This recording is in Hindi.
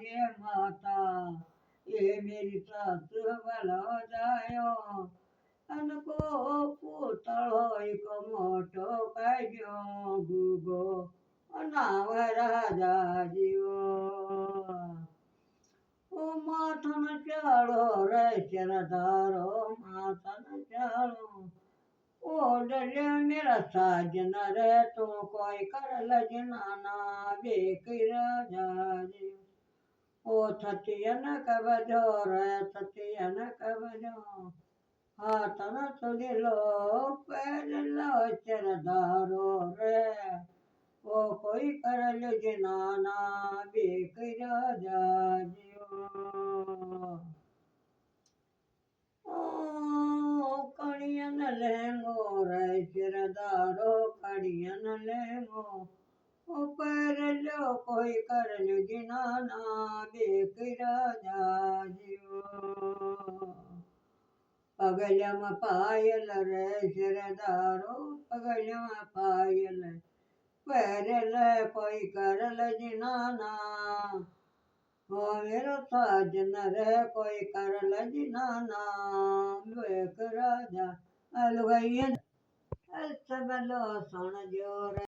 ये माता ये मेरी सास वाला जायो अनको पूतळो एक मोठो काढ्यो गुगो नाव राजा जीवो ओ माथन चालो रे चरदारो माथन चालो ओ डले मेरा साजन रे तू कोई कर लजनाना बेक राजा जी ओ सतियन कबजो रे सतियन कबजो हाथन तुलिलो पैर लो चरदारो रे ओ कोई कर लजनाना बेक राजा जी ओ कड़ियन लेंगो रे चरदारो कड़ियन लेंगो ओ पैर लो कोई कर लजनाना बेक राजा जीओ पगलम पायल रे सिरदारो पगलम पायल पैरल कोई करल जिनाना ओ मेरो साजन रे कोई करल जिनाना बेक राजा अलगैया सब लो सुन जो रे